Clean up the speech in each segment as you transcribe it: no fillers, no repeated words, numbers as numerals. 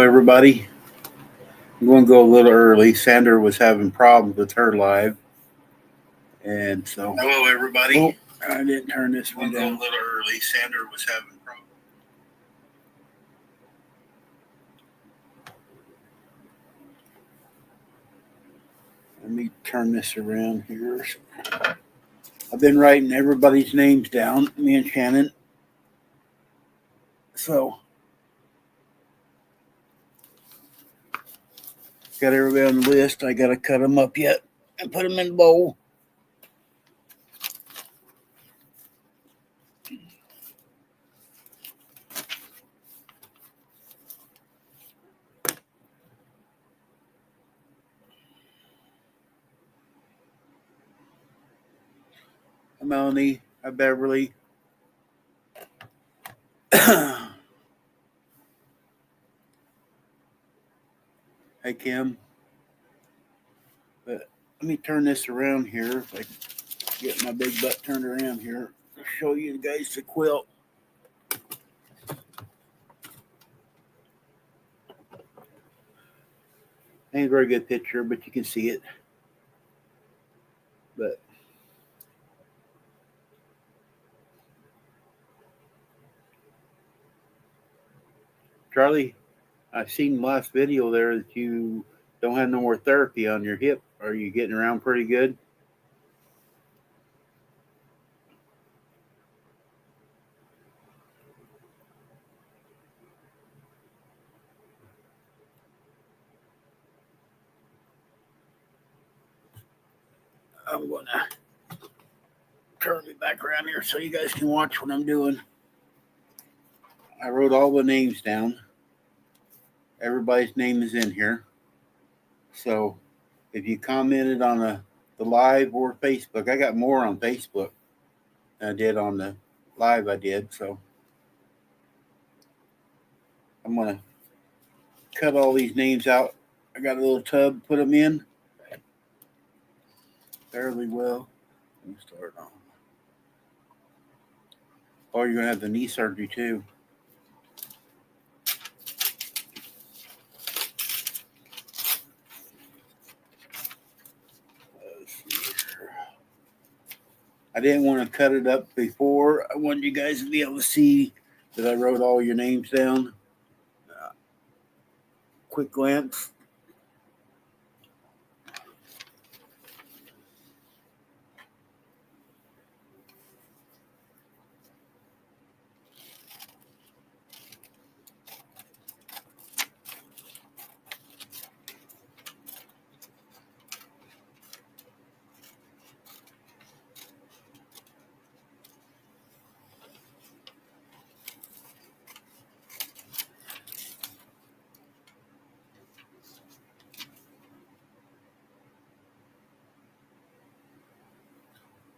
everybody. I'm going to go a little early. Sandra was having problems with her live, and so. Hello, everybody. Oh, I didn't turn this one down. Go a little early. Sandra was having problems. Let me turn this around here. I've been writing everybody's names down, me and Shannon. So, got everybody on the list. I got to cut them up yet and put them in the bowl. Melanie, Beverly. Hey, Kim. But let me turn this around here. If I can get my big butt turned around here, I'll show you guys the quilt. Ain't a very good picture, but you can see it. But Charlie, I've seen the last video there that you don't have no more therapy on your hip. Are you getting around pretty good? I'm going to turn me back around here so you guys can watch what I'm doing. I wrote all the names down. Everybody's name is in here. So if you commented on the live or Facebook, I got more on Facebook than I did on the live I did. So I'm going to cut all these names out. I got a little tub, put them in. Fairly well. Let me start on. Oh, you're going to have the knee surgery too. I didn't want to cut it up before. I wanted you guys to be able to see that I wrote all your names down. Quick glance.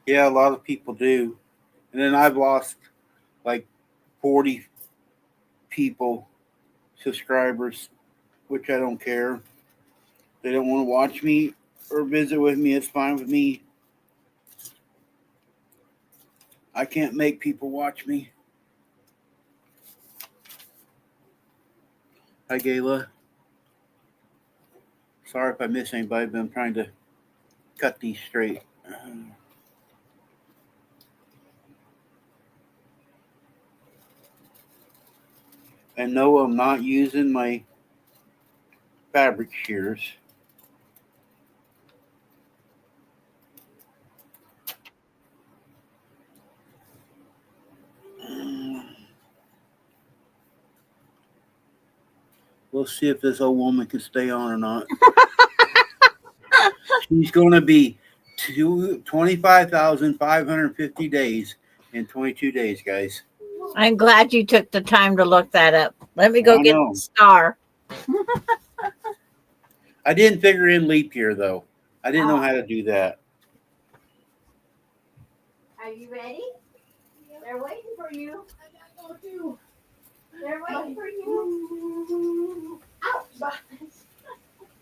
Yeah, a lot of people do. And then I've lost like 40 people, subscribers, which I don't care. They don't want to watch me or visit with me. It's fine with me. I can't make people watch me. Hi, Gayla. Sorry if I miss anybody, but I'm trying to cut these straight. And no, I'm not using my fabric shears. We'll see if this old woman can stay on or not. She's going to be 25,550 days in 22 days, guys. I'm glad you took the time to look that up. Let me go get the star. I didn't figure in leap year, though. I didn't know how to do that. Are you ready? They're waiting for you. I gotta go too. They're waiting for you. Ouch!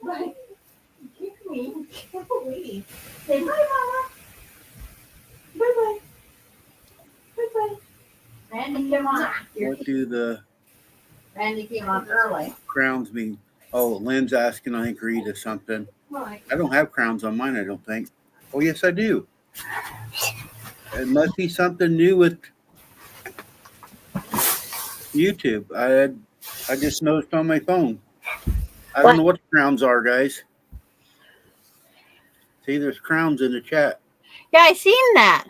Bye. Kick me. Please. Say bye, Mama. Bye-bye. Bye-bye. Randy, come on. What do the... Randy came on early. Crowns mean. Oh, Lynn's asking, I think, Rita something. Right. I don't have crowns on mine, I don't think. Oh, yes, I do. It must be something new with YouTube. I just noticed on my phone. I don't know what the crowns are, guys. See, there's crowns in the chat. Yeah, I seen that.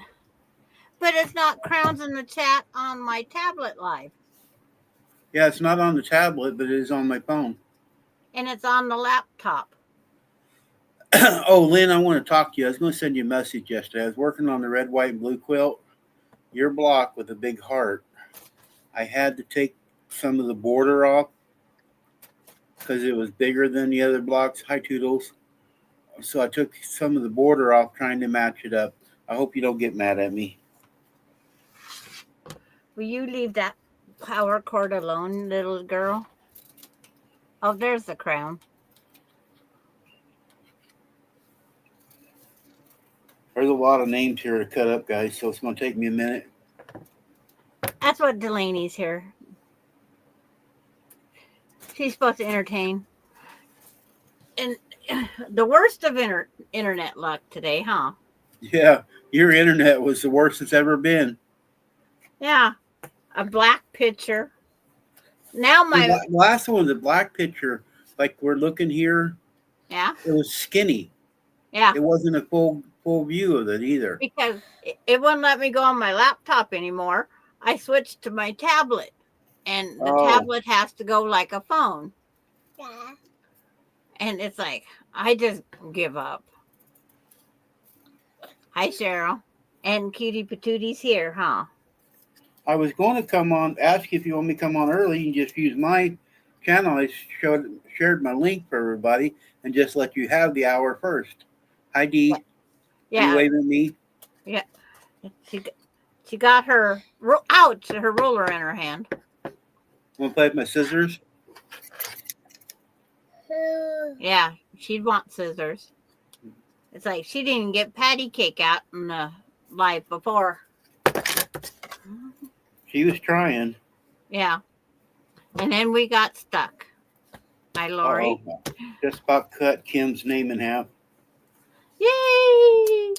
But it's not crowns in the chat on my tablet live. Yeah, it's not on the tablet, but it is on my phone. And it's on the laptop. Oh, Lynn, I want to talk to you. I was going to send you a message yesterday. I was working on the red, white, and blue quilt. Your block with a big heart. I had to take some of the border off because it was bigger than the other blocks. Hi, Toodles. So I took some of the border off trying to match it up. I hope you don't get mad at me. Will you leave that power cord alone, little girl? Oh, there's the crown. There's a lot of names here to cut up, guys, so it's going to take me a minute. That's what Delaney's here. She's supposed to entertain. And the worst of internet luck today, huh? Yeah, your internet was the worst it's ever been. Yeah, a black picture. Now The last one was a black picture, like we're looking here. Yeah. It was skinny. Yeah. It wasn't a full view of it either. Because it wouldn't let me go on my laptop anymore. I switched to my tablet, and the tablet has to go like a phone. Yeah. And it's like, I just give up. Hi, Cheryl. And Cutie Patooties here, huh? I was going to come on, ask you if you want me to come on early and just use my channel. I shared my link for everybody and just let you have the hour first. Hi, Dee. Yeah. You waving at me? Yeah. She got her, her ruler in her hand. Want to play with my scissors? Yeah, she'd want scissors. It's like she didn't get patty cake out in the live before. She was trying. Yeah. And then we got stuck. Hi, Lori. Just about cut Kim's name in half. Yay!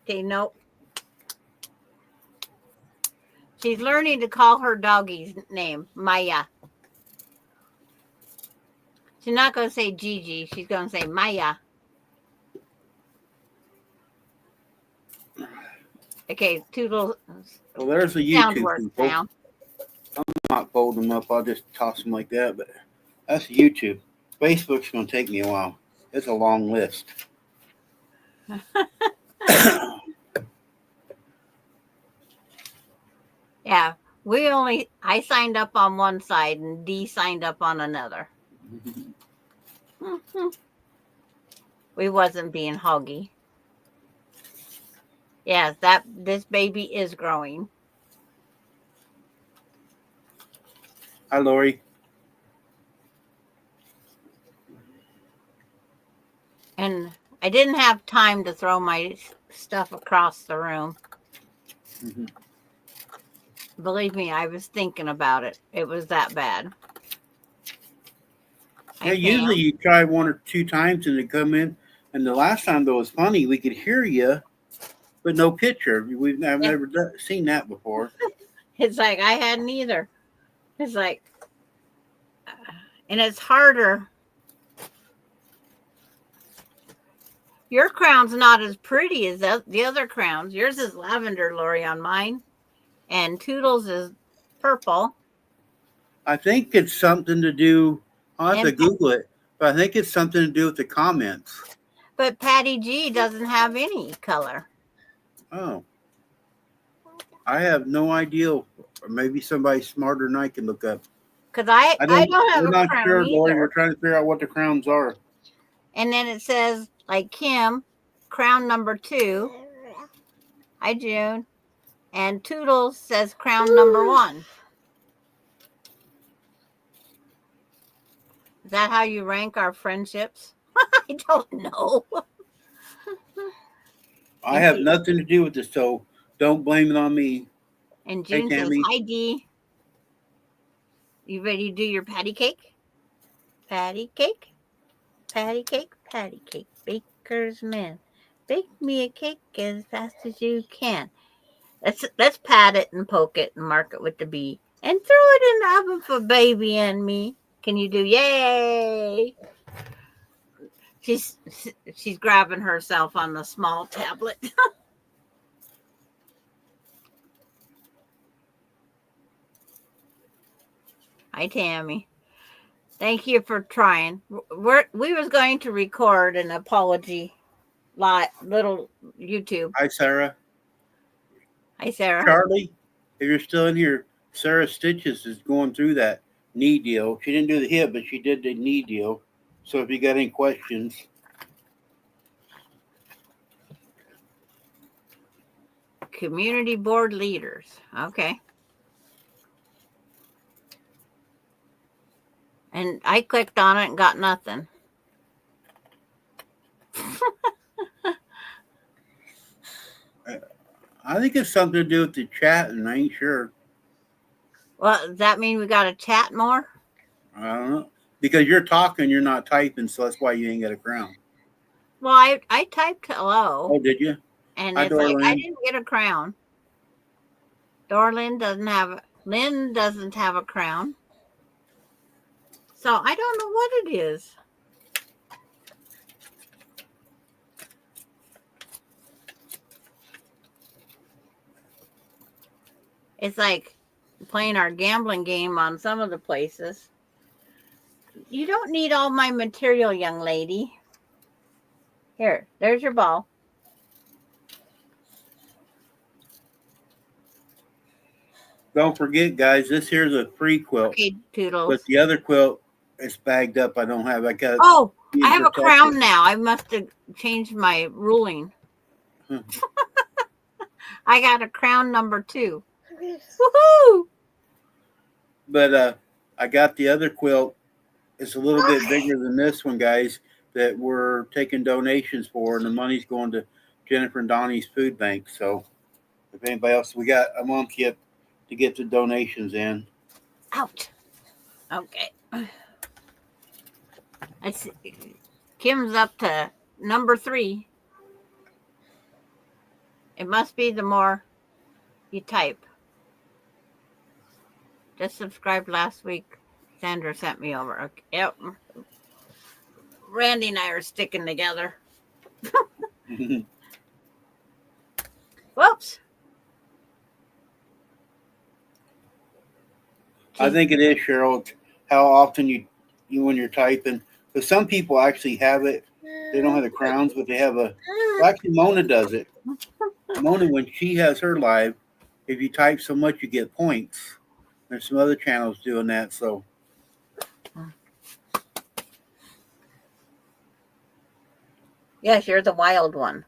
Okay, nope. She's learning to call her doggy's name Maya. She's not going to say Gigi. She's going to say Maya. Okay, Toodle. Well, there's a YouTube people. Now. I'm not folding them up. I'll just toss them like that. But that's YouTube. Facebook's going to take me a while. It's a long list. Yeah, I signed up on one side and Dee signed up on another. We wasn't being hoggy. Yes, this baby is growing. Hi, Lori. And I didn't have time to throw my stuff across the room. Mm-hmm. Believe me, I was thinking about it. It was that bad. Yeah, usually you try one or two times and they come in. And the last time that was funny, we could hear you, but no picture. I've never seen that before. It's like I hadn't either. It's like, and it's harder. Your crown's not as pretty as the other crowns. Yours is lavender, Lori, on mine. And Toodles is purple. I think it's something to do, I'll have to Google it, but I think it's something to do with the comments. But Patty G doesn't have any color. Oh. I have no idea. Or maybe somebody smarter than I can look up. Because I don't have a crown. We're not sure, Lori. We're trying to figure out what the crowns are. And then it says, like Kim, crown number 2. Hi, June. And Toodles says crown number 1. Is that how you rank our friendships? I don't know. I have nothing to do with this, so don't blame it on me. And June says, hi, Dee. You ready to do your patty cake? Patty cake, patty cake, patty cake. Baker's man, bake me a cake as fast as you can. Let's pat it and poke it and mark it with the B and throw it in the oven for baby and me. Can you do yay? She's grabbing herself on the small tablet. Hi, Tammy. Thank you for trying. We was going to record an apology little YouTube. Hi, Sarah. Hi, Sarah. Charlie, if you're still in here, Sarah Stitches is going through that knee deal. She didn't do the hip, but she did the knee deal. So if you got any questions, Community board leaders. Okay. And I clicked on it and got nothing. I think it's something to do with the chat, and I ain't sure. Well, does that mean we got to chat more? I don't know. Because you're talking, you're not typing, so that's why you ain't got a crown. Well, I typed hello. Oh, did you? And Hi, it's like, I Dorlyn. didn't get a crown. Lynn doesn't have a crown. So I don't know what it is. It's like playing our gambling game on some of the places. You don't need all my material, young lady. Here, there's your ball. Don't forget, guys, this here's a free quilt. Okay, Toodles. But the other quilt is bagged up. I don't have. I got. Oh, I have a crown now. I must have changed my ruling. I got a crown number 2. Woohoo! But I got the other quilt. It's a little bit bigger than this one, guys, that we're taking donations for, and the money's going to Jennifer and Donnie's food bank. So if anybody else, we got a month yet to get the donations in. Ouch. Okay. Kim's up to number 3. It must be the more you type. Just subscribed last week. Sandra sent me over. Okay. Yep. Randy and I are sticking together. Whoops. I think it is, Cheryl, how often you when you're typing. Because some people actually have it. They don't have the crowns, but they have a. Well, actually, Mona does it. Mona, when she has her live, if you type so much, you get points. There's some other channels doing that. So. Yes, you're the wild one.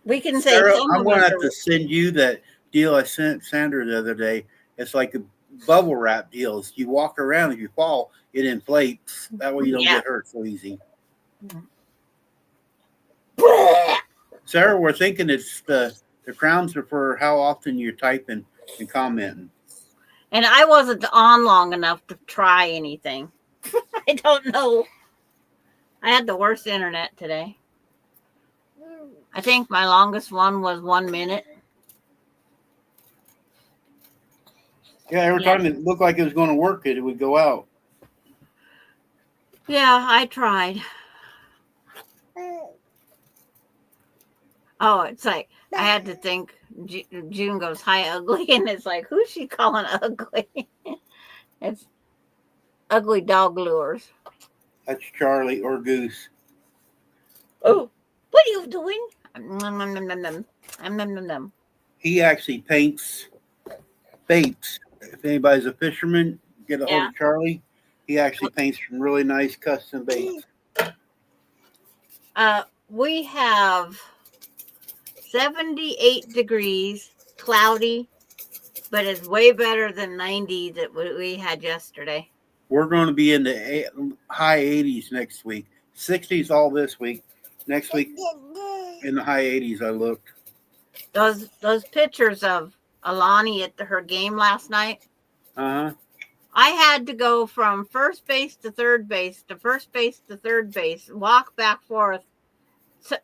We can say Sarah, some I'm of going to us have to send you that deal I sent Sandra the other day. It's like a bubble wrap deals. You walk around, if you fall, it inflates. That way you don't get hurt so easy. Sarah, we're thinking it's the crowns are for how often you're typing and commenting. And I wasn't on long enough to try anything. I don't know. I had the worst internet today. I think my longest one was 1 minute. Yeah, every time it looked like it was going to work, it would go out. Yeah, I tried. Oh, it's like I had to think. June goes, "Hi, ugly," and it's like, who's she calling ugly? It's ugly dog lures. That's Charlie or Goose. Oh, what are you doing? He actually paints baits. If anybody's a fisherman, get a hold of Charlie. He actually paints some really nice custom baits. We have 78 degrees, cloudy, but it's way better than 90 that we had yesterday. We're going to be in the high 80s next week. 60s all this week. Next week in the high 80s, I looked. those pictures of Alani at her game last night. Uh-huh. I had to go from first base to third base to first base to third base, walk back forth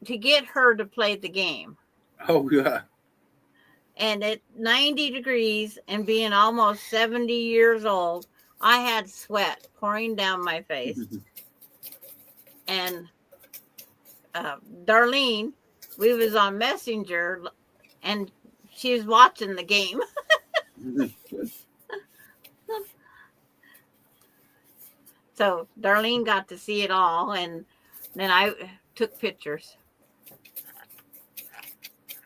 to get her to play the game. Oh, yeah. And at 90 degrees and being almost 70 years old, I had sweat pouring down my face. And Darlene, we was on Messenger, and she was watching the game. So Darlene got to see it all, and then I took pictures.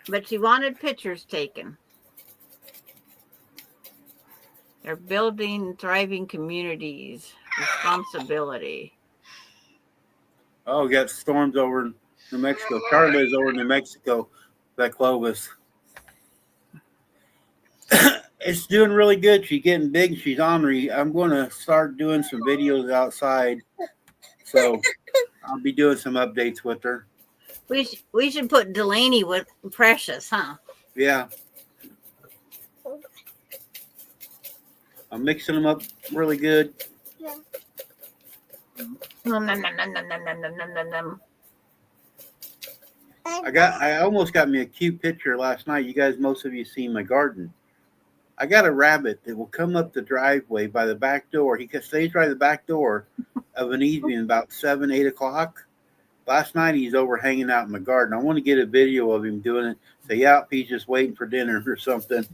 But she wanted pictures taken. They're building thriving communities. Responsibility. Oh, we got storms over in New Mexico. Charlie's over in New Mexico, that Clovis. It's doing really good. She's getting big. She's ornery. I'm going to start doing some videos outside. So I'll be doing some updates with her. We should put Delaney with Precious, huh? Yeah. I'm mixing them up really good. I almost got me a cute picture last night. You guys, most of you seen my garden. I got a rabbit that will come up the driveway by the back door. He stays right at the back door of an evening about 7, 8 o'clock. Last night he's over hanging out in my garden. I want to get a video of him doing it. Say, yeah, he's just waiting for dinner or something.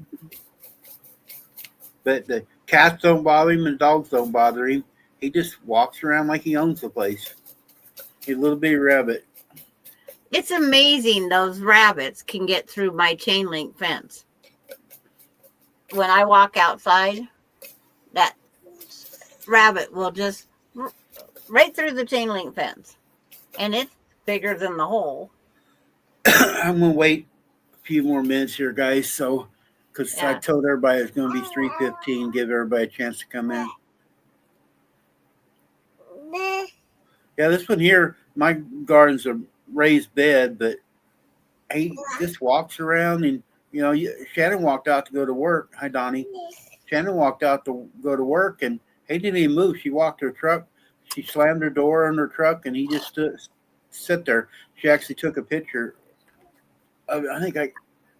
But the cats don't bother him and the dogs don't bother him. He just walks around like he owns the place. He's a little bitty rabbit. It's amazing those rabbits can get through my chain link fence. When I walk outside, that rabbit will just right through the chain link fence. And it's bigger than the hole. I'm going to wait a few more minutes here, guys. So, because I told everybody it's going to be 3:15, give everybody a chance to come in. Yeah, this one here, my garden's a raised bed, but he just walks around and, you know, Shannon walked out to go to work. Hi, Donnie. Shannon walked out to go to work, and he didn't even move. She walked to her truck. She slammed her door on her truck, and he just sit there. She actually took a picture of it. I think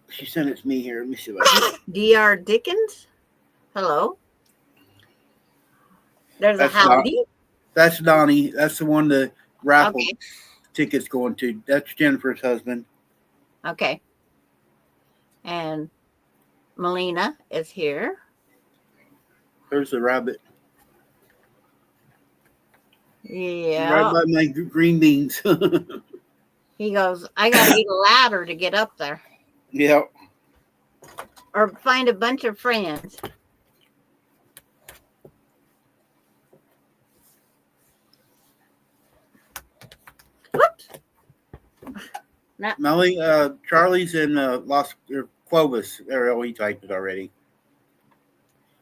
she sent it to me here. Let me see if I can. D.R. Dickens? Hello? There's a howdy. That's Donnie. That's the one the raffle tickets going to. That's Jennifer's husband. Okay. And Melina is here. There's the rabbit. Yeah. Right by my green beans. He goes, I got to get a ladder to get up there. Yeah. Or find a bunch of friends. Whoops. Melly, Charlie's in Clovis. There, he typed it already.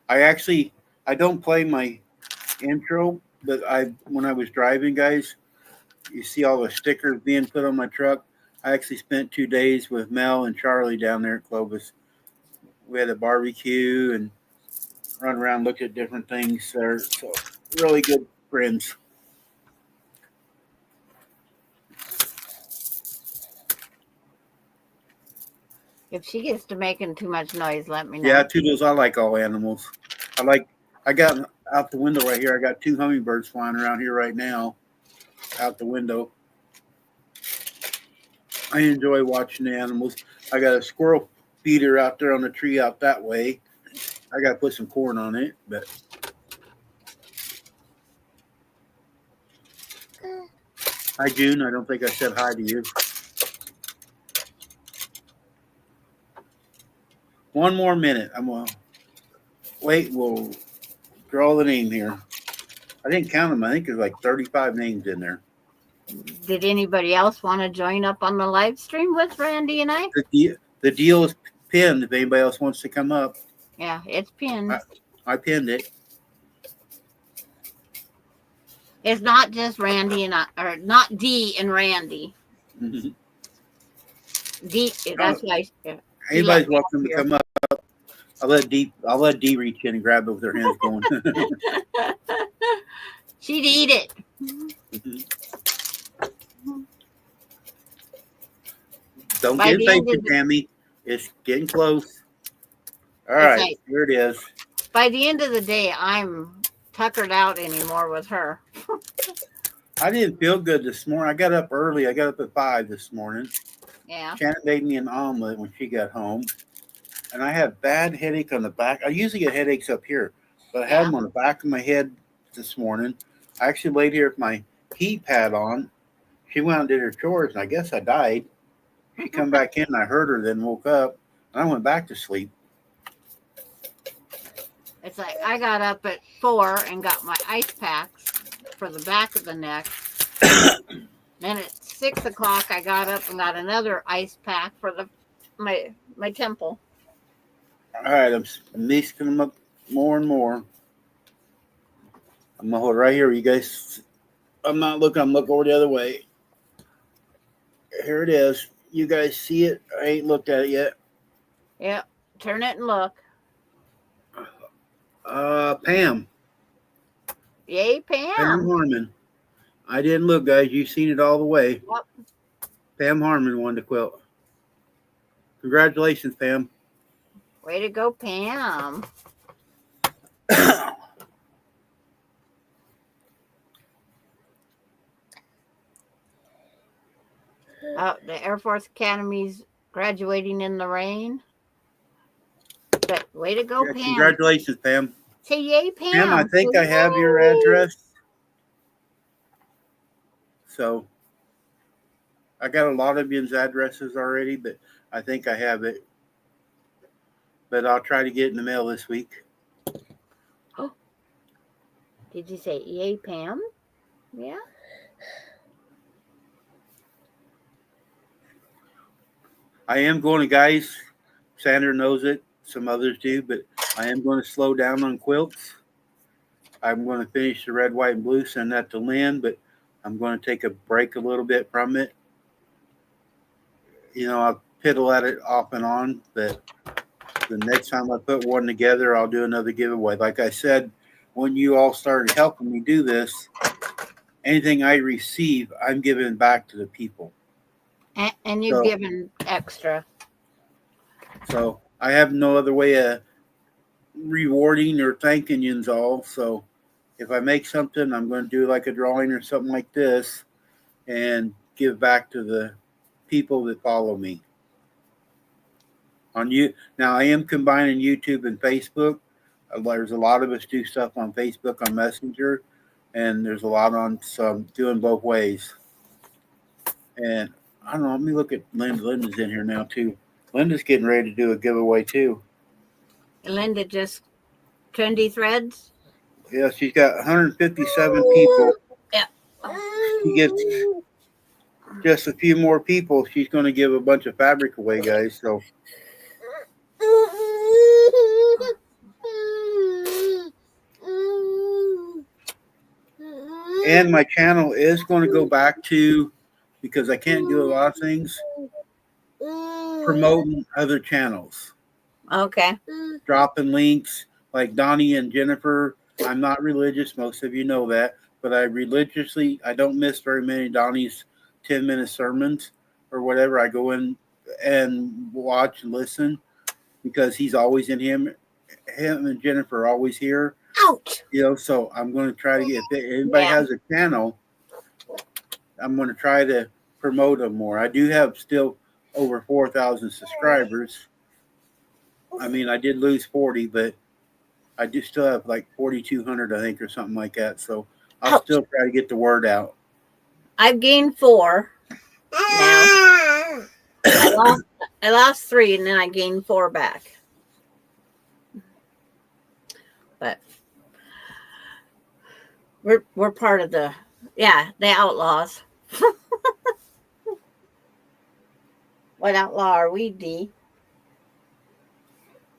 I don't play my intro, but when I was driving, guys, you see all the stickers being put on my truck. I actually spent 2 days with Mel and Charlie down there at Clovis. We had a barbecue and run around, looked at different things there. So really good friends. If she gets to making too much noise, let me know. Yeah, Toodles, I like all animals. I got out the window right here. I got 2 hummingbirds flying around here right now out the window. I enjoy watching the animals. I got a squirrel feeder out there on the tree out that way. I got to put some corn on it, but hi, June. I don't think I said hi to you. One more minute. I'm going to wait. We'll draw the name here. I didn't count them. I think there's like 35 names in there. Did anybody else want to join up on the live stream with Randy and I? The deal is pinned if anybody else wants to come up. Yeah, it's pinned. I pinned it. It's not just Randy and I, or not Dee and Randy. Mm-hmm. Dee, that's why. Anybody's welcome to come up. I'll let Dee reach in and grab it with her hands going. She'd eat it. Don't By get the end impatient, of the- Tammy. It's getting close. All It's right, like- here it is. By the end of the day, I'm tuckered out anymore with her. I didn't feel good this morning. I got up early. I got up at 5 this morning. Yeah. Shannon made me an omelet when she got home. And I had bad headache on the back. I usually get headaches up here, but I had them on the back of my head this morning. I actually laid here with my heat pad on. She went out and did her chores, and I guess I died. She come back in, and I heard her, then woke up, and I went back to sleep. It's like I got up at 4 and got my ice packs for the back of the neck. Then at 6 o'clock, I got up and got another ice pack for my temple. All right, I'm mixing them up more and more. I'm gonna hold it right here. You guys, I'm not looking. I'm looking over the other way. Here it is. You guys see it? I ain't looked at it yet. Yep. Turn it and look. Pam. Yay, Pam Pam. Harmon. I didn't look, guys. You've seen it all the way. Yep. Pam Harmon won the quilt. Congratulations, Pam. Way to go, Pam. The Air Force Academy's graduating in the rain. But way to go, Yeah, Pam. congratulations, Pam. Say yay, Pam. Pam, I think Say I have your yay. address. So I got a lot of y'all's addresses already, but I think I have it. But I'll try to get it in the mail this week. Did you say yay, Pam? Yeah. I am going to, guys, Sandra knows it, some others do, but I am going to slow down on quilts. I'm going to finish the red, white, and blue, send that to Lynn, but I'm going to take a break a little bit from it. You know, I'll piddle at it off and on, but the next time I put one together, I'll do another giveaway. Like I said, when you all started helping me do this, anything I receive, I'm giving back to the people. And you've given extra. So I have no other way of rewarding or thanking you all. So if I make something, I'm going to do like a drawing or something like this and give back to the people that follow me. On you now, I am combining YouTube and Facebook. There's a lot of us do stuff on Facebook on Messenger, and there's a lot on some doing both ways. And I don't know. Let me look at Linda. Linda's in here now too. Linda's getting ready to do a giveaway too. Linda just trendy threads. Yeah, she's got 157 people. Yeah. She gets just a few more people. She's going to give a bunch of fabric away, guys. So. And my channel is going to go back to, because I can't do a lot of things, promoting other channels. Okay. Dropping links like Donnie and Jennifer. I'm not religious. Most of you know that. But I don't miss very many Donnie's 10-minute sermons or whatever. I go in and watch and listen because he's always in him and Jennifer are always here. Ouch. You know, so I'm going to try to get, if anybody has a channel, I'm going to try to promote them more. I do have still over 4,000 subscribers. I mean, I did lose 40, but I do still have like 4,200, I think, or something like that. So I'll still try to get the word out. I've gained 4 now. I lost 3 and then I gained 4 back. But we're part of the outlaws. What outlaw are we, Dee?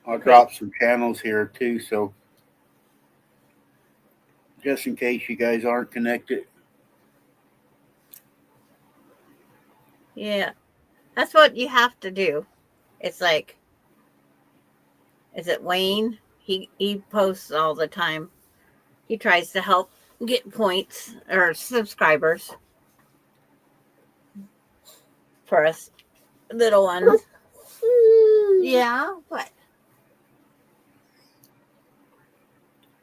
I'll drop some channels here too, so just in case you guys aren't connected. Yeah, that's what you have to do. It's like, is it Wayne? He posts all the time. He tries to help get points or subscribers for us little ones. Yeah, but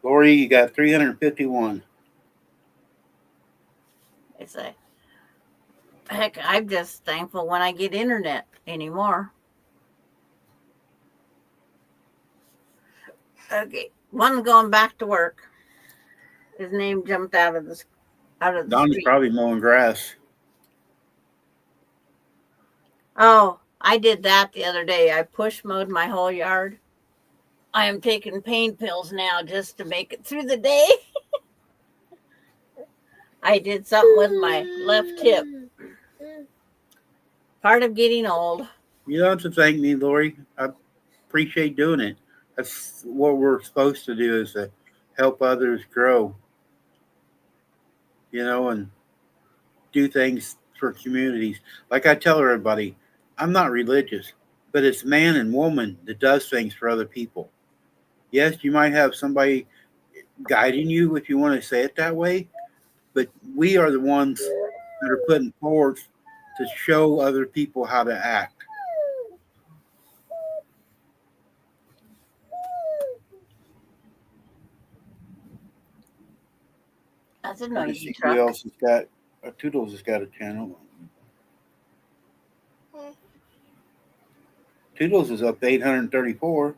Lori, you got 351. it's like, heck, I'm just thankful when I get internet anymore. Okay, one's going back to work. His name jumped out of the Don's screen. probably mowing grass. Oh, I did that the other day. I push mowed my whole yard. I am taking pain pills now just to make it through the day. I did something with my left hip. Part of getting old. You don't have to thank me, Lori. I appreciate doing it. That's what we're supposed to do, is to help others grow, and do things for communities. Like I tell everybody, I'm not religious, but it's man and woman that does things for other people. Yes, you might have somebody guiding you, if you want to say it that way, but we are the ones that are putting forward to show other people how to act. That's a Let me noisy see who truck. else has got. Toodles has got a channel. Toodles is up to 834.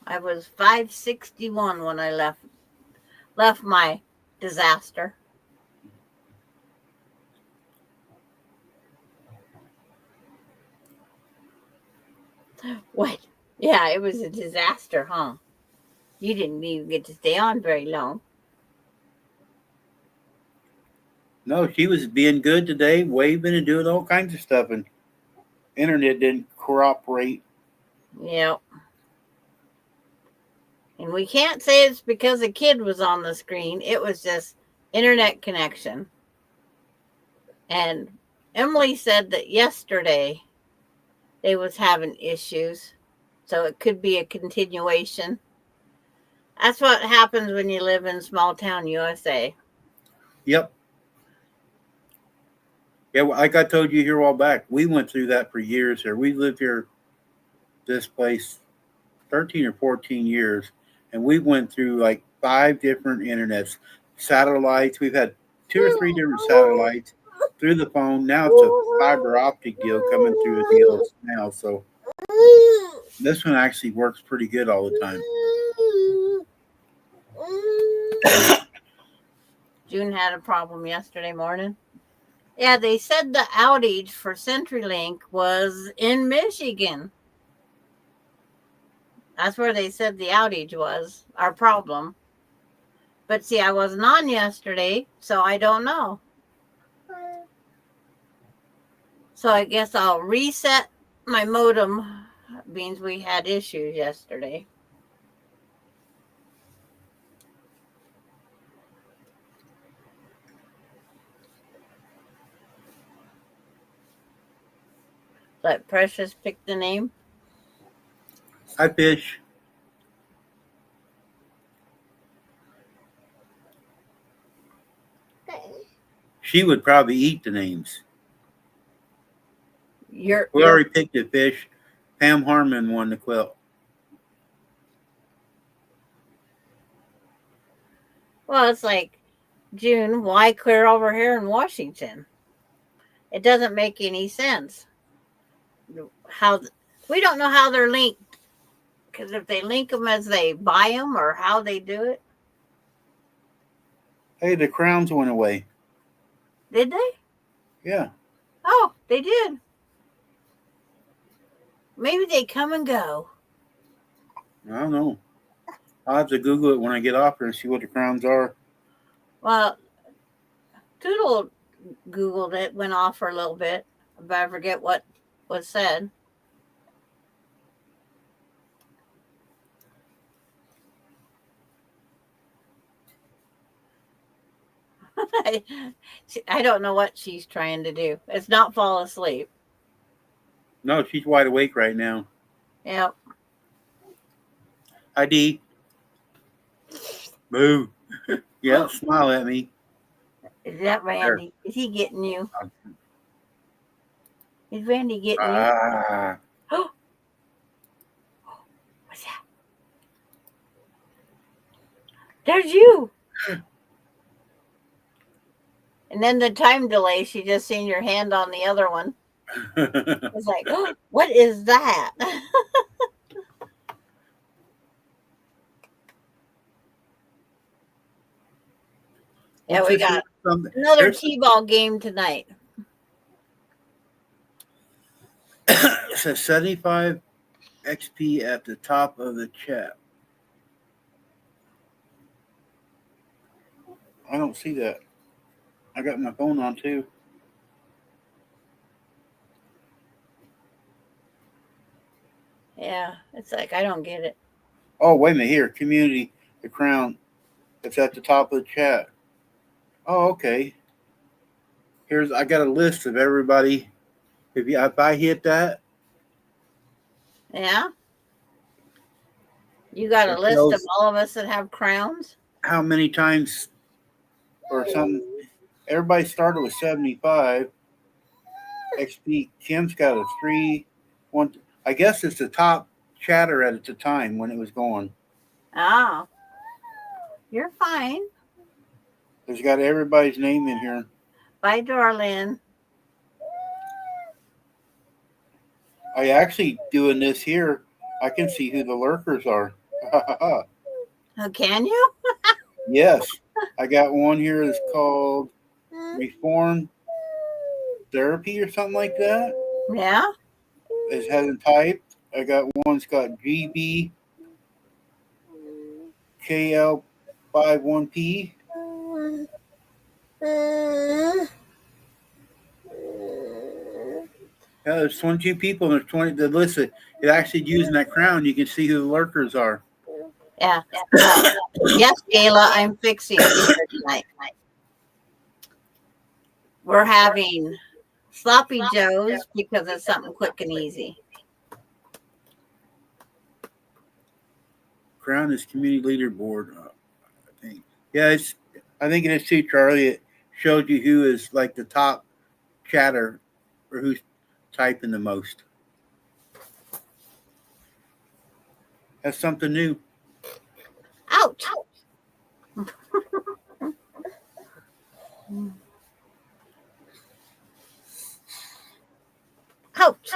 I was 561 when I left my disaster. What? Yeah, it was a disaster, huh? You didn't even get to stay on very long. No, she was being good today, waving and doing all kinds of stuff, and internet didn't cooperate. Yep. And we can't say it's because a kid was on the screen. It was just internet connection. And Emily said that yesterday they was having issues. So it could be a continuation. That's what happens when you live in small town USA. Yep. Yeah, like I told you here a while back, we went through that for years here. We lived here, this place, 13 or 14 years, and we went through like 5 different internets, satellites. We've had 2 or 3 different satellites through the phone. Now it's a fiber optic deal coming through the deals now. So this one actually works pretty good all the time. June had a problem yesterday morning. Yeah, they said the outage for CenturyLink was in Michigan. That's where they said the outage was, our problem. But see, I wasn't on yesterday, so I don't know. So I guess I'll reset my modem. Means we had issues yesterday. Let Precious pick the name. Hi, Fish. She would probably eat the names. We already picked it, Fish. Pam Harmon won the quilt. Well, it's like, June, why clear over here in Washington? It doesn't make any sense. How we don't know how they're linked, because if they link them as they buy them or how they do it. Hey, the crowns went away. Did they? Yeah. Oh, they did. Maybe they come and go. I don't know. I'll have to Google it when I get off here and see what the crowns are. Well, Toodle Googled it, went off for a little bit, but I forget what was said. I don't know what she's trying to do. It's not fall asleep. No, she's wide awake right now. Yep. Hi, Dee. Boo. Yeah, smile at me. Is that Randy? Is he getting you? Is Randy getting you? Ah. What's that? There's you. And then the time delay, she just seen your hand on the other one. It's like, oh, what is that? Yeah, we got another T-ball game tonight. It says 75 XP at the top of the chat. I don't see that. I got my phone on too. Yeah, it's like I don't get it. Oh, wait a minute. Here, community, the crown. It's at the top of the chat. Oh, okay. I got a list of everybody. If I hit that, Yeah. You got a list of all of us that have crowns? How many times or something? Everybody started with 75 XP. Kim's got a 3, 1. I guess it's the top chatter at the time when it was going. Oh. You're fine. There's got everybody's name in here. Bye, darling. I actually doing this here. I can see who the lurkers are. Oh, can you? Yes. I got one here that's called Reform Therapy or something like that. Yeah. It hasn't typed. I got one that's got GB KL51P. Yeah, there's 22 people and there's 20 that listen. It actually using that crown, you can see who the lurkers are. Yeah. Yes, Gayla, I'm fixing dinner tonight. We're having sloppy joes because it's something quick and easy. Crown is community leaderboard, I think. Yeah, I think it is too, Charlie. It showed you who is like the top chatter or who's typing the most. That's something new. Ouch. Ouch.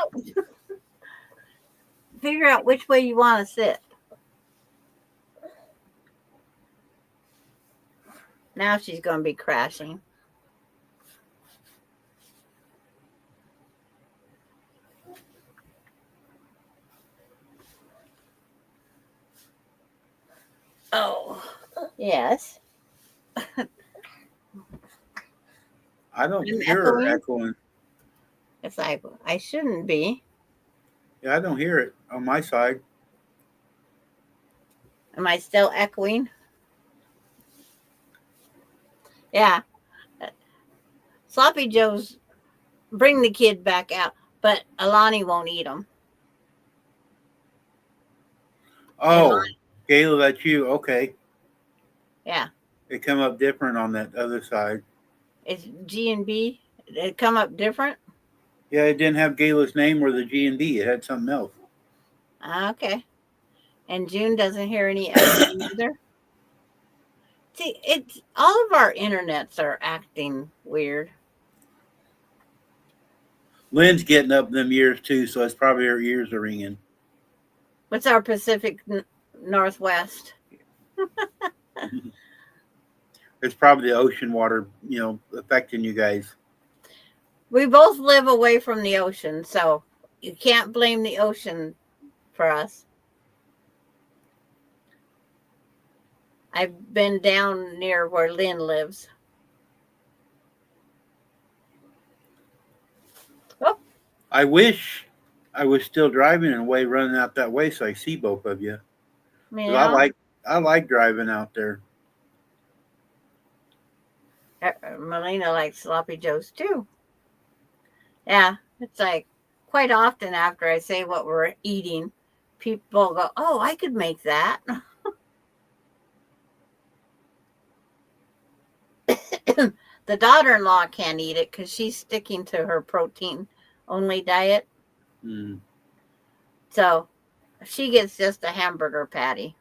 Figure out which way you want to sit. Now she's going to be crashing. Oh, yes. I don't hear her echoing. It's like, I shouldn't be. Yeah, I don't hear it on my side. Am I still echoing? Yeah. Sloppy Joes bring the kid back out, but Alani won't eat them. Oh, Gayla, that's you. Okay. Yeah. It come up different on that other side. It's G and B. It come up different? Yeah, it didn't have Gayla's name or the G and B. It had something else. Okay. And June doesn't hear any echoing either. See, it's all of our internets are acting weird. Lynn's getting up them years too, so it's probably her ears are ringing. What's our Pacific Northwest? It's probably the ocean water, affecting you guys. We both live away from the ocean, so you can't blame the ocean for us. I've been down near where Lynn lives. Oh. I wish I was still driving and way running out that way so I see both of you. Yeah. I like driving out there. Melina likes sloppy joes too. Yeah, it's like quite often after I say what we're eating, people go, "Oh, I could make that." The daughter-in-law can't eat it because she's sticking to her protein-only diet. Mm. So she gets just a hamburger patty.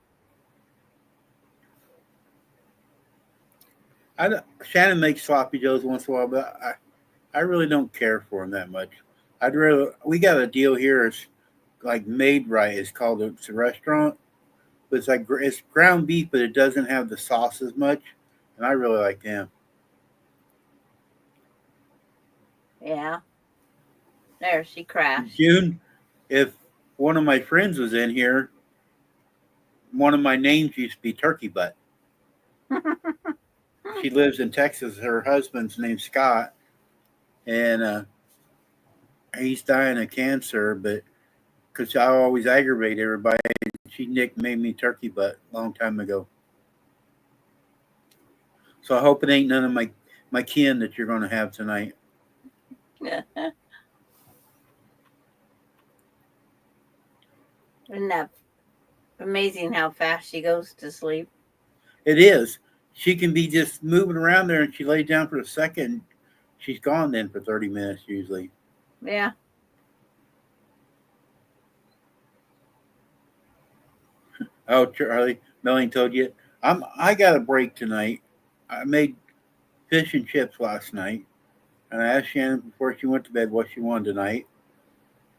Shannon makes sloppy joes once in a while, but I really don't care for them that much. I'd rather we got a deal here. It's like Made Right. It's a restaurant, but it's ground beef, but it doesn't have the sauce as much, and I really like them. Yeah, there she crashed. June, if one of my friends was in here, one of my names used to be Turkey Butt. She lives in Texas. Her husband's name's Scott, and he's dying of cancer. But because I always aggravate everybody, she nicknamed me Turkey Butt a long time ago. So I hope it ain't none of my kin that you're going to have tonight. Isn't that amazing how fast she goes to sleep? It is. She can be just moving around there, and she lays down for a second. She's gone then for 30 minutes usually. Yeah. Oh, Charlie, Melanie told you I got a break tonight. I made fish and chips last night, and I asked Shannon before she went to bed what she wanted tonight.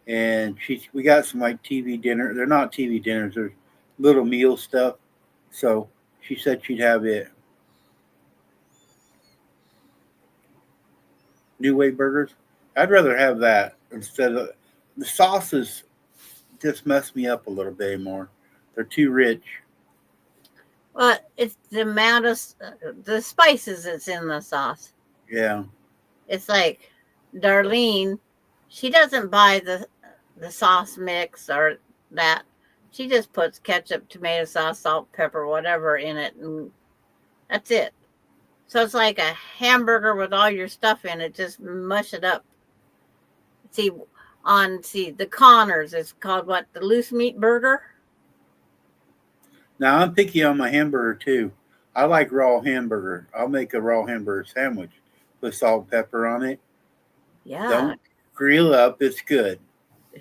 And we got some like TV dinner. They're not TV dinners. They're little meal stuff. So she said she'd have it. New Way burgers. I'd rather have that instead of the sauces. Just mess me up a little bit more. They're too rich. Well, it's the amount of the spices that's in the sauce. Yeah. It's like Darlene, she doesn't buy the sauce mix or that. She just puts ketchup, tomato sauce, salt, pepper, whatever in it, and that's it. So it's like a hamburger with all your stuff in it. Just mush it up. See, the Connors, it's called what? The loose meat burger? Now I'm picky on my hamburger too. I like raw hamburger. I'll make a raw hamburger sandwich with salt and pepper on it. Yeah. Don't grill up. It's good.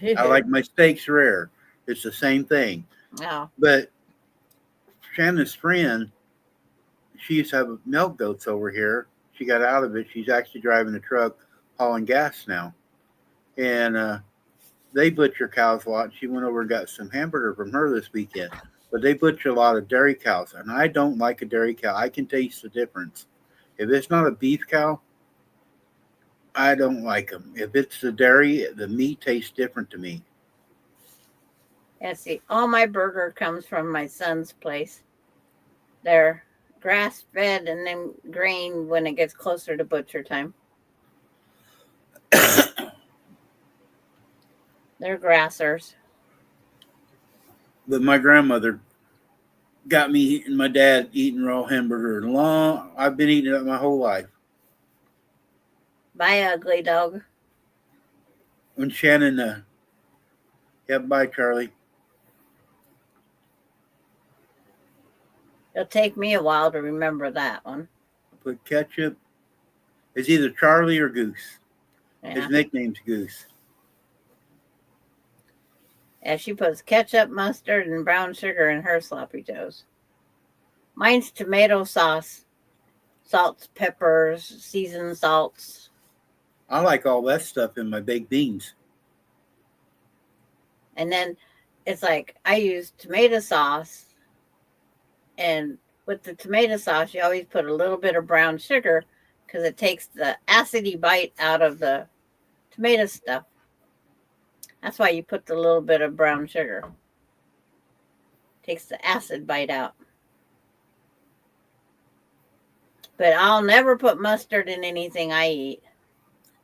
I like my steaks rare. It's the same thing. Oh. But Shannon's friend, she used to have milk goats over here. She got out of it. She's actually driving a truck hauling gas now. And they butcher cows a lot. She went over and got some hamburger from her this weekend. But they butcher a lot of dairy cows. And I don't like a dairy cow. I can taste the difference. If it's not a beef cow, I don't like them. If it's the dairy, the meat tastes different to me. Yeah, see, all my burger comes from my son's place. They're grass fed and then grain when it gets closer to butcher time. They're grassers. But my grandmother got me and my dad eating raw hamburger long. I've been eating it my whole life. Bye, ugly dog. When Shannon, yeah, bye, Charlie. It'll take me a while to remember that one. Put ketchup. It's either Charlie or Goose. Yeah. His nickname's Goose. Yeah, she puts ketchup, mustard, and brown sugar in her sloppy joes. Mine's tomato sauce, salts, peppers, seasoned salts. I like all that stuff in my baked beans. And then it's like I use tomato sauce, and with the tomato sauce, you always put a little bit of brown sugar because it takes the acidy bite out of the tomato stuff. That's why you put the little bit of brown sugar. Takes the acid bite out. But I'll never put mustard in anything I eat.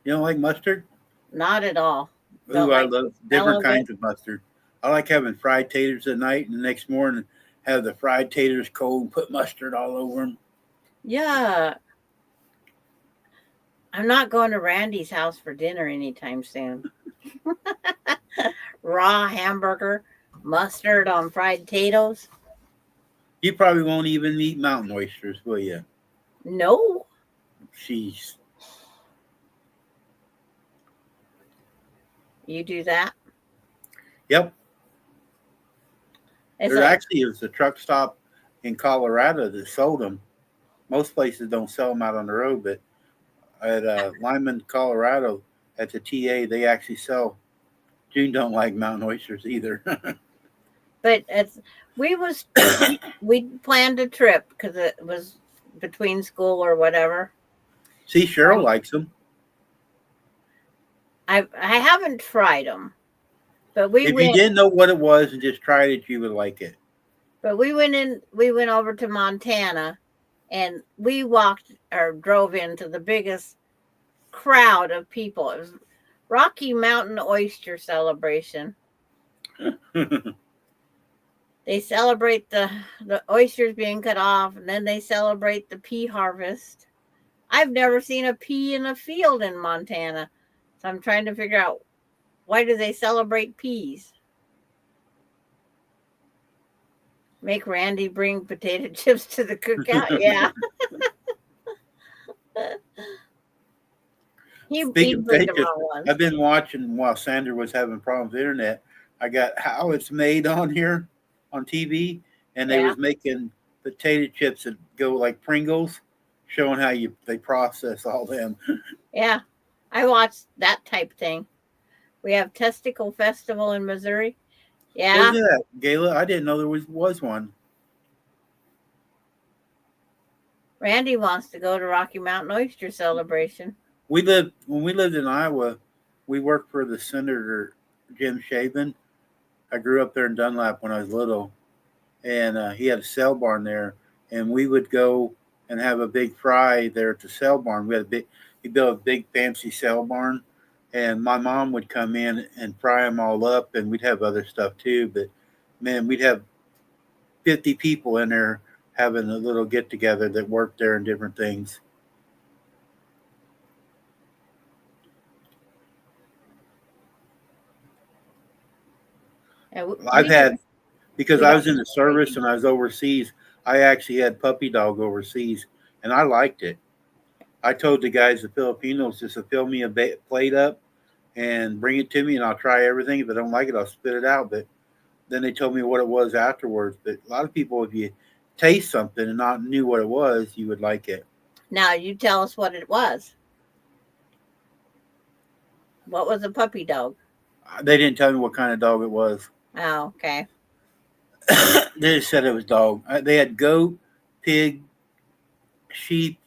You don't like mustard? Not at all. Ooh, I love different kinds of mustard. I like having fried taters at night and the next morning have the fried taters cold and put mustard all over them. Yeah. I'm not going to Randy's house for dinner anytime soon. Raw hamburger, mustard on fried potatoes. You probably won't even eat mountain oysters, will you? No, She's. you do that. Yep. It's There like, actually is a truck stop in Colorado that sold them. Most places don't sell them out on the road, but at Lyman, Colorado, at the TA, they actually sell. June don't like mountain oysters either. but it's we planned a trip because it was between school or whatever. See, Cheryl likes them. I haven't tried them, but we If you went. didn't know what it was and just tried it, you would like it. But we went in. We went over to Montana, and we walked or drove into the biggest crowd of people. It was Rocky Mountain Oyster Celebration. They celebrate the oysters being cut off, and then they celebrate the pea harvest. I've never seen a pea in a field in Montana, so I'm trying to figure out why do they celebrate peas. Make Randy bring potato chips to the cookout. Yeah. He'd Speaking bring of the pictures, wrong ones. I've been watching while Sandra was having problems with the internet. I got how it's made on here on TV, and they Yeah. was making potato chips that go like Pringles, showing how they process all them. Yeah. I watched that type thing. We have Testicle Festival in Missouri. Yeah. Where's that, Gayla? I didn't know there was one. Randy wants to go to Rocky Mountain Oyster Celebration. When we lived in Iowa, we worked for the Senator Jim Shaven. I grew up there in Dunlap when I was little, and he had a sale barn there, and we would go and have a big fry there at the sale barn. He built a big fancy sale barn, and my mom would come in and fry them all up, and we'd have other stuff too. But man, we'd have 50 people in there having a little get together that worked there and different things. I've had because I was in the service and I was overseas. I actually had puppy dog overseas, and I liked it. I told the guys, the Filipinos, just to fill me a plate up and bring it to me, and I'll try everything. If I don't like it, I'll spit it out. But then they told me what it was afterwards. But a lot of people, if you taste something and not knew what it was, you would like it. Now you tell us what it was. What was a puppy dog? They didn't tell me what kind of dog it was. Oh, okay. They just said it was dog. They had goat, pig, sheep,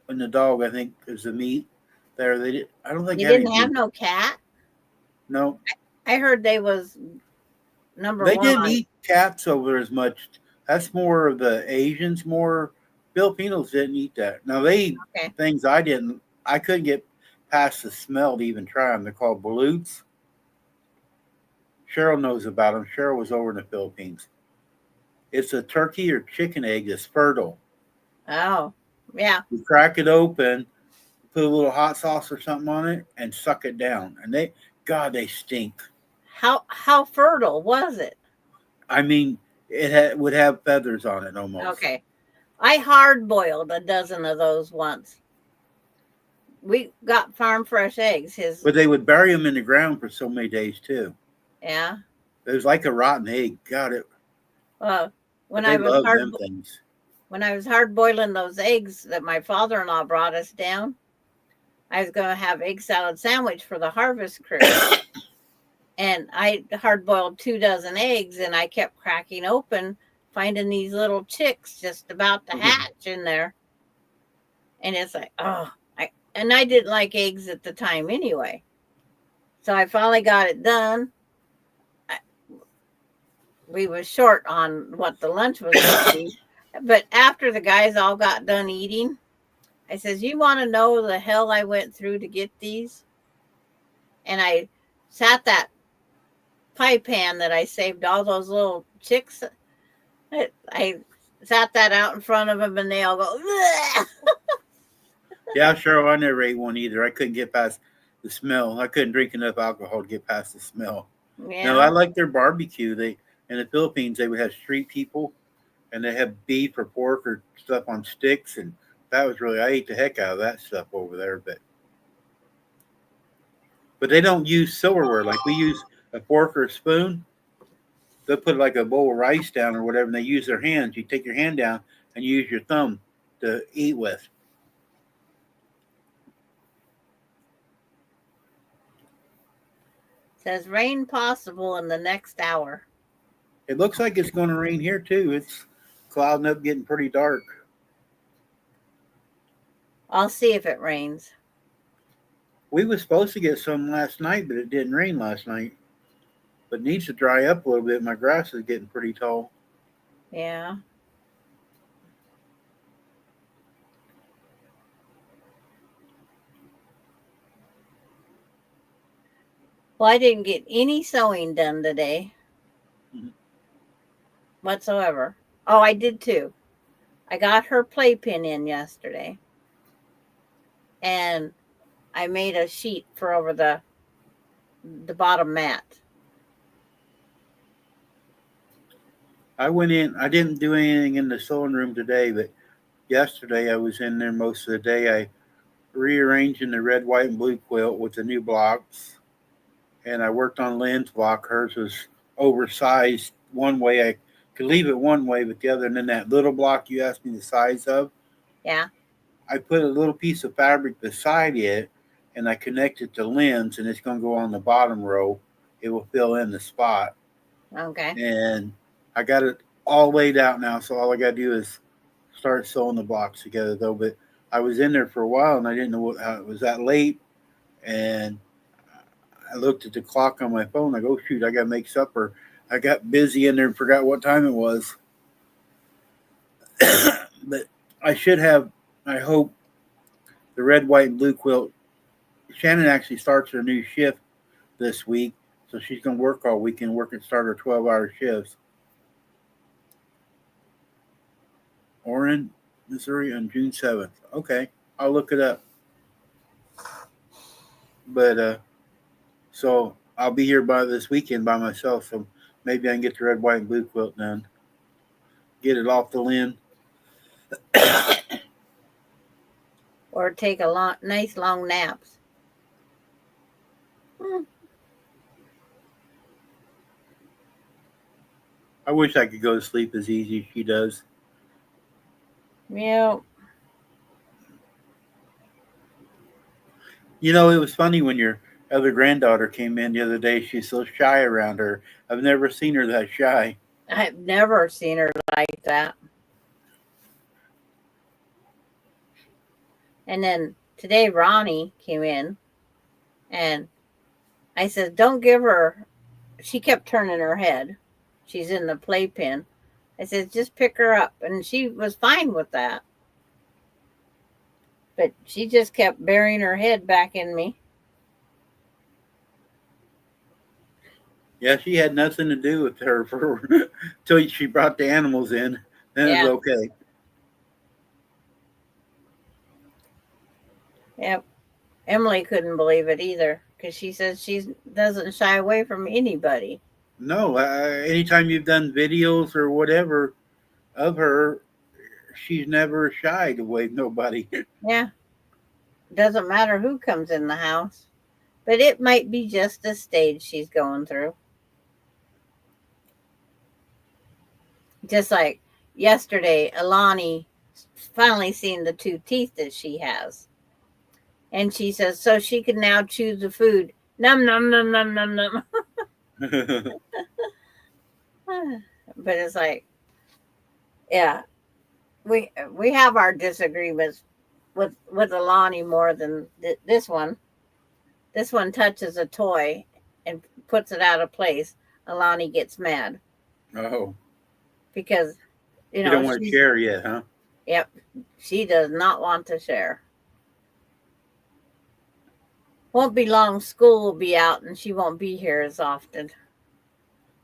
and the dog. I think is the meat there. They did. I don't think you they didn't have no cat. No, I heard they was number they one. didn't eat cats over as much. That's more of the Asians. More Filipinos didn't eat that. Now they eat things I didn't. I couldn't get past the smell to even try them. They're called balutes. Cheryl knows about them. Cheryl was over in the Philippines. It's a turkey or chicken egg that's fertile. Oh, yeah. You crack it open, put a little hot sauce or something on it, and suck it down. And they stink. How fertile was it? I mean, it would have feathers on it almost. Okay. I hard boiled a dozen of those once. We got farm fresh eggs. But they would bury them in the ground for so many days too. Yeah. It was like a rotten egg. Got it. When I was hard boiling those eggs that my father-in-law brought us down, I was going to have egg salad sandwich for the harvest crew. And I hard boiled 24 eggs, and I kept cracking open, finding these little chicks just about to hatch in there. And it's like, I didn't like eggs at the time anyway. So I finally got it done. We was short on what the lunch was going to be. But after the guys all got done eating, I says, you want to know the hell I went through to get these? And I sat that pie pan that I saved all those little chicks. I sat that out in front of them, and they all go, Yeah, sure. I never ate one either. I couldn't get past the smell. I couldn't drink enough alcohol to get past the smell. No, I Yeah. like their barbecue. They in the Philippines they would have street people and they have beef or pork or stuff on sticks, and that was really I ate the heck out of that stuff over there. But they don't use silverware like we use a fork or a spoon. They'll put like a bowl of rice down or whatever, and they use their hands. You take your hand down and you use your thumb to eat with. Says rain possible in the next hour. It looks like it's going to rain here too. It's clouding up, getting pretty dark. I'll see if it rains. We was supposed to get some last night, but it didn't rain last night. But it needs to dry up a little bit. My grass is getting pretty tall. Yeah. Well, I didn't get any sewing done today Mhm. whatsoever. Oh, I did too. I got her playpen in yesterday, and I made a sheet for over the bottom mat. I went in. I didn't do anything in the sewing room today, but yesterday I was in there most of the day. I rearranging the red, white, and blue quilt with the new blocks, and I worked on Lynn's block. Hers was oversized one way. I could leave it one way, but the other. And then that little block you asked me the size of, Yeah. I put a little piece of fabric beside it, and I connected to Lynn's, and it's going to go on the bottom row. It will fill in the spot, Okay. and I got it all laid out now. So all I got to do is start sewing the blocks together, though. But I was in there for a while, and I didn't know how it was that late, and I looked at the clock on my phone. I go, oh, shoot, I got to make supper. I got busy in there and forgot what time it was. But I should have, I hope, the red, white, and blue quilt. Shannon actually starts her new shift this week, so she's going to work all weekend, work and start her 12-hour shifts. Orrin, Missouri on June 7th. Okay, I'll look it up. But so I'll be here by this weekend by myself, so maybe I can get the red, white, and blue quilt done. Get it off the Lynn. Or take nice long naps. I wish I could go to sleep as easy as she does. Yeah. You know, it was funny when your other granddaughter came in the other day. She's so shy around her. I've never seen her that shy. I've never seen her like that. And then today Ronnie came in, and I said, don't give her. She kept turning her head. She's in the playpen. I said, just pick her up. And she was fine with that. But she just kept burying her head back in me. Yeah, she had nothing to do with her for till she brought the animals in. Then it was okay. Yep. Emily couldn't believe it either because she says she doesn't shy away from anybody. No, anytime you've done videos or whatever of her, she's never shied away nobody. Yeah. Doesn't matter who comes in the house. But it might be just a stage she's going through. Just like yesterday, Alani finally seen the 2 teeth that she has. And she says, so she can now chew the food. Num, num, num, num, num, num. But it's like, yeah, we have our disagreements with Alani more than this one. This one touches a toy and puts it out of place. Alani gets mad. Oh. Because, you don't want to share yet, huh? Yep. She does not want to share. Won't be long. School will be out and she won't be here as often.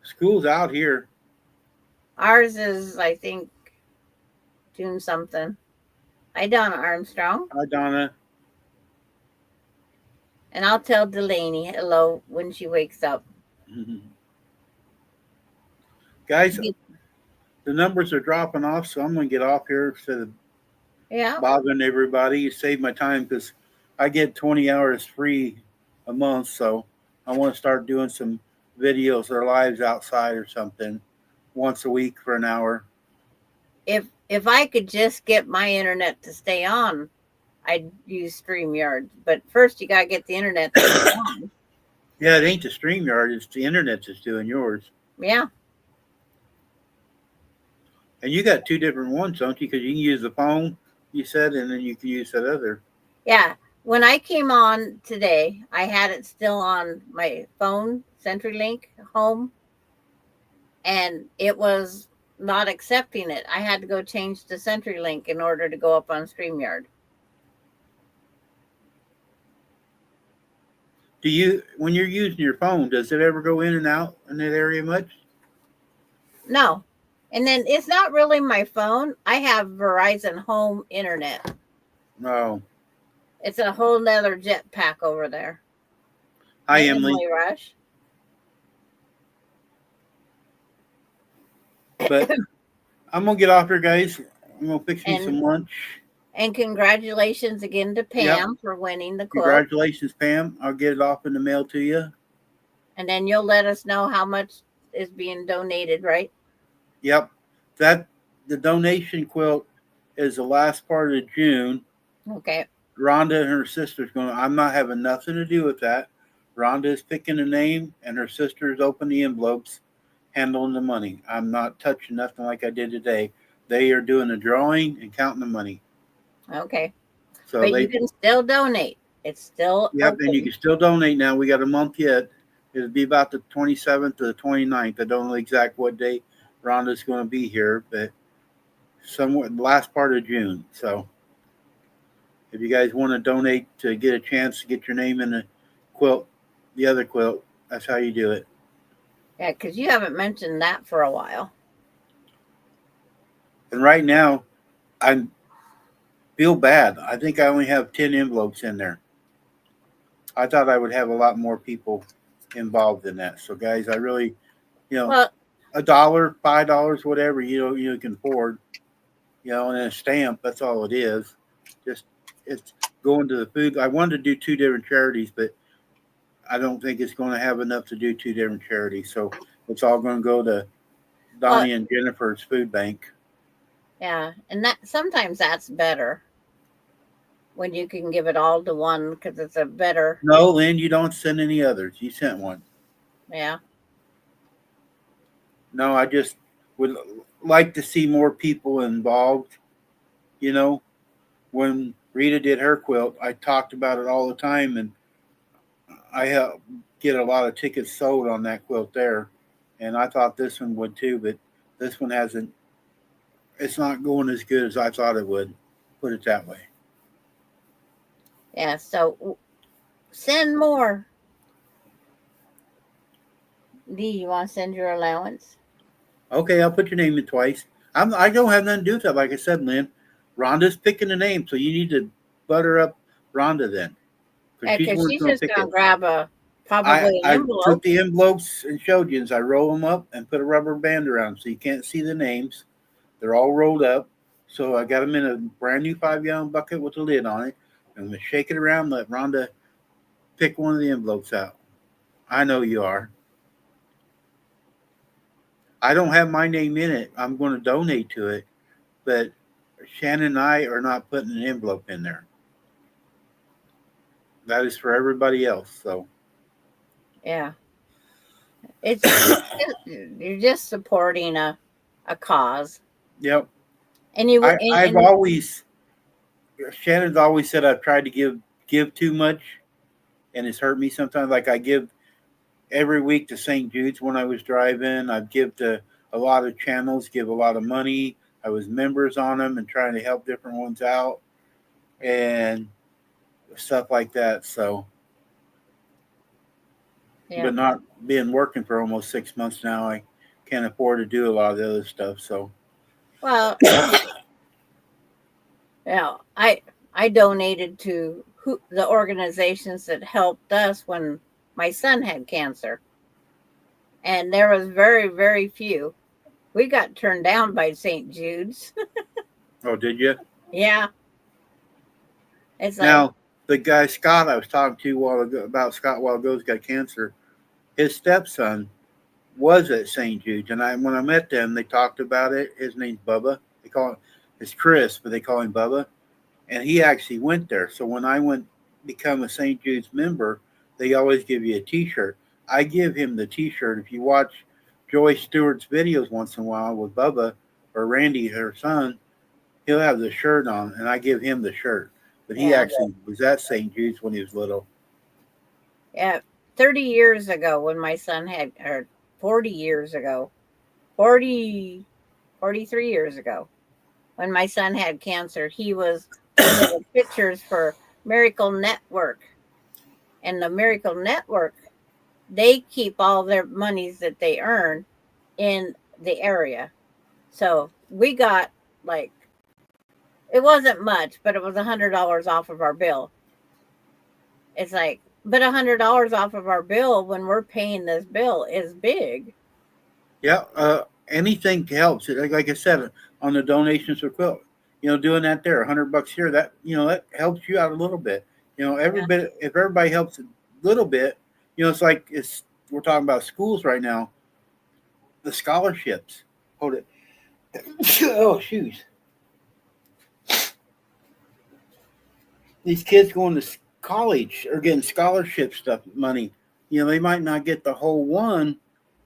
School's out here. Ours is, I think, June something. Hi, Donna Armstrong. Hi, Donna. And I'll tell Delaney hello when she wakes up. Guys, the numbers are dropping off, so I'm going to get off here instead of Yeah. bothering everybody. You save my time because I get 20 hours free a month, so I want to start doing some videos or lives outside or something once a week for an hour. If I could just get my internet to stay on, I'd use StreamYard. But first, you gotta get the internet to stay on. Yeah, it ain't the StreamYard, it's the internet that's doing yours. Yeah. And you got two different ones, don't you? Because you can use the phone, you said, and then you can use that other. Yeah. When I came on today, I had it still on my phone, CenturyLink home, and it was not accepting it. I had to go change to CenturyLink in order to go up on StreamYard. Do you, when you're using your phone, does it ever go in and out in that area much? No. And then it's not really my phone. I have Verizon Home Internet. No. It's a whole nother jetpack over there. Hi, Hey, Emily. Rush. But I'm going to get off here, guys. I'm going to fix me And- some lunch. And congratulations again to Pam for winning the quilt. Congratulations, Pam. I'll get it off in the mail to you. And then you'll let us know how much is being donated, right? Yep. The donation quilt is the last part of June. Okay. Rhonda and her sister's going to, I'm not having nothing to do with that. Rhonda is picking a name and her sister's open the envelopes, handling the money. I'm not touching nothing like I did today. They are doing the drawing and counting the money. Okay. So but you can still donate. It's still Yep, open. and you can still donate now. We got a month yet. It'll be about the 27th to the 29th. I don't know exact what date Rhonda's going to be here, but somewhere last part of June. So if you guys want to donate to get a chance to get your name in the quilt, the other quilt, that's how you do it. Yeah, because you haven't mentioned that for a while. And right now, I feel bad. I think I only have 10 envelopes in there. I thought I would have a lot more people involved in that. So, guys, I really, Well, $1, $5, whatever you can afford, and a stamp. That's all it is. Just it's going to the food. I wanted to do two different charities, but I don't think it's going to have enough to do two different charities. So it's all going to go to Donnie and Jennifer's food bank. Yeah, and that sometimes that's better when you can give it all to one because it's a better. No, Lynn, you don't send any others. You sent one. Yeah. No, I just would like to see more people involved. When Rita did her quilt, I talked about it all the time, and I helped get a lot of tickets sold on that quilt there. And I thought this one would too, but this one hasn't. It's not going as good as I thought it would. Put it that way. Yeah. So send more. Dee, you want to send your allowance? Okay, I'll put your name in twice. I don't have nothing to do with that. Like I said, Lynn, Rhonda's picking the name, so you need to butter up Rhonda then. Yeah, because she's just gonna grab probably an envelope. I took the envelopes and showed you, and I roll them up and put a rubber band around them so you can't see the names. They're all rolled up. So I got them in a brand new 5-gallon bucket with a lid on it. I'm going to shake it around, let Rhonda pick one of the envelopes out. I know you are. I don't have my name in it. I'm going to donate to it. But Shannon and I are not putting an envelope in there. That is for everybody else. So yeah, you're just supporting a cause. Yep. And you, I've always, Shannon's always said I've tried to give too much, and it's hurt me sometimes. Like I give every week to St. Jude's when I was driving. I'd give to a lot of channels, give a lot of money. I was members on them and trying to help different ones out and stuff like that. So, but not being working for almost 6 months now, I can't afford to do a lot of the other stuff. So, well, Yeah, I donated to the organizations that helped us when my son had cancer, and there was very, very few. We got turned down by St. Jude's. Oh, did you? Yeah, it's like, Now, the guy Scott I was talking to a while ago about Scott a while ago, has got cancer. His stepson was at St. Jude's, and when I met them, they talked about it. His name's Bubba. They call him it's Chris, but they call him Bubba. And he actually went there. So when I went become a St. Jude's member, they always give you a T-shirt. I give him the T-shirt. If you watch Joy Stewart's videos once in a while with Bubba or Randy, her son, he'll have the shirt on, and I give him the shirt. But he yeah, actually was at St. Jude's when he was little. yeah. 30 years ago when my son had, or 40 years ago, 40, 43 years ago, when my son had cancer, he was one of the pitchers for Miracle Network. And the Miracle Network, they keep all their monies that they earn in the area. So we got like, it wasn't much, but it was $100 off of our bill. It's like, but $100 off of our bill when we're paying this bill is big. Yeah, anything helps. Like I said, on the donations for quilt, doing that there, $100 here, that helps you out a little bit. Every Yeah. bit, if everybody helps a little bit, it's like we're talking about schools right now. The scholarships. Hold it. Oh, shoes. These kids going to college are getting scholarship stuff money. They might not get the whole one,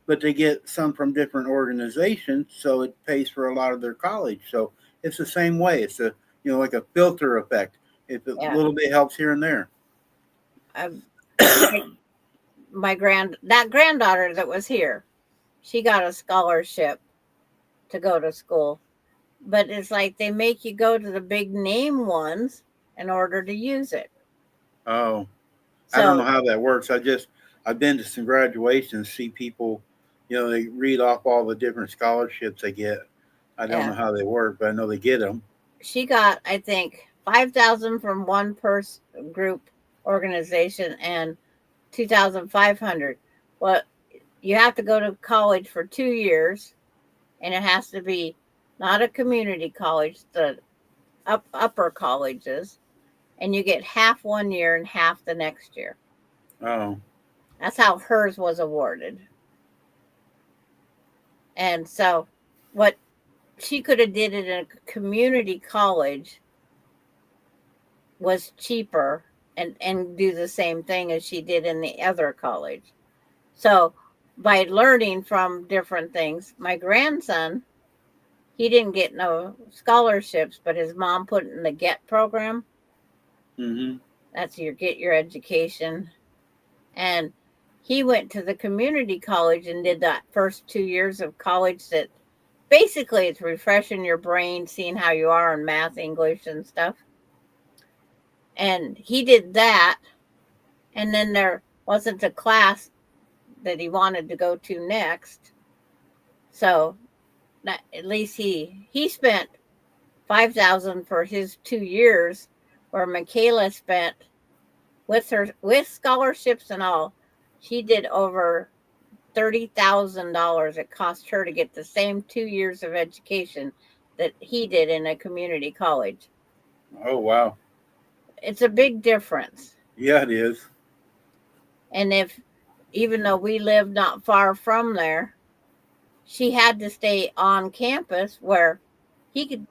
but they get some from different organizations, so it pays for a lot of their college. So it's the same way. It's like a filter effect. If a Yeah. little bit helps here and there. My granddaughter that was here, she got a scholarship to go to school. But it's like they make you go to the big name ones in order to use it. Oh, I don't know So how that works. I've been to some graduations, see people, they read off all the different scholarships they get. I don't know yeah, how they work, but I know they get them. she got, I think, 5,000 from one person group organization and 2,500. Well, you have to go to college for 2 years, and it has to be not a community college, the upper colleges, and you get half 1 year and half the next year. Oh, That's how hers was awarded. And so, what she could have did it in a community college was cheaper and do the same thing as she did in the other college. So by learning from different things, my grandson, he didn't get no scholarships, but his mom put in the GET program. mm-hmm. That's your get your education. And he went to the community college and did that first 2 years of college that basically it's refreshing your brain, seeing how you are in math, English, and stuff. And he did that. And then there wasn't a class that he wanted to go to next. So at least he spent 5,000 for his 2 years, where Michaela spent with scholarships and all. She did over $30,000. It cost her to get the same 2 years of education that he did in a community college. Oh, wow. It's a big difference. Yeah, it is. And even though we live not far from there, she had to stay on campus where he could,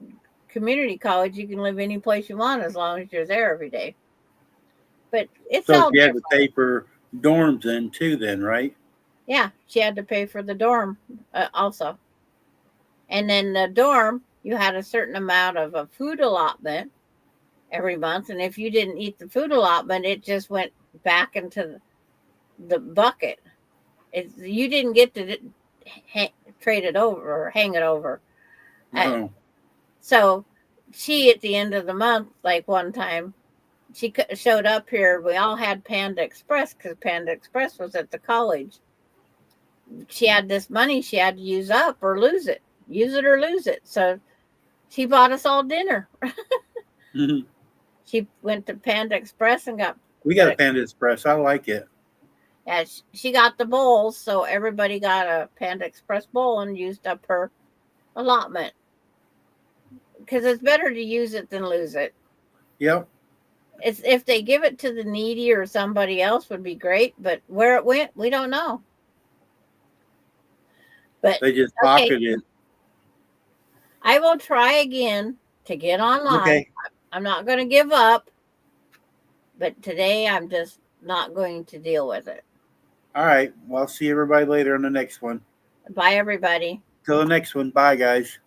community college, you can live any place you want as long as you're there every day. But it's So all you had different. to pay for dorms then too, then, right? Yeah, she had to pay for the dorm also. And then the dorm, you had a certain amount of a food allotment every month. And if you didn't eat the food allotment, it just went back into the bucket. You didn't get to trade it over or hang it over. No. So she, at the end of the month, like one time, she showed up here. We all had Panda Express because Panda Express was at the college. She had this money she had to use up or lose it. Use it or lose it. So she bought us all dinner. Mhm. She went to Panda Express and got. We got a Panda Express. I like it. Yeah, she got the bowls, so everybody got a Panda Express bowl and used up her allotment. Because it's better to use it than lose it. Yep. It's if they give it to the needy or somebody else would be great, but where it went, we don't know. But They just okay, pocketed it. I will try again to get online. Okay. I'm not going to give up, but today I'm just not going to deal with it. All right. Well, I'll see everybody later on the next one. Bye, everybody. Till the next one. Bye, guys.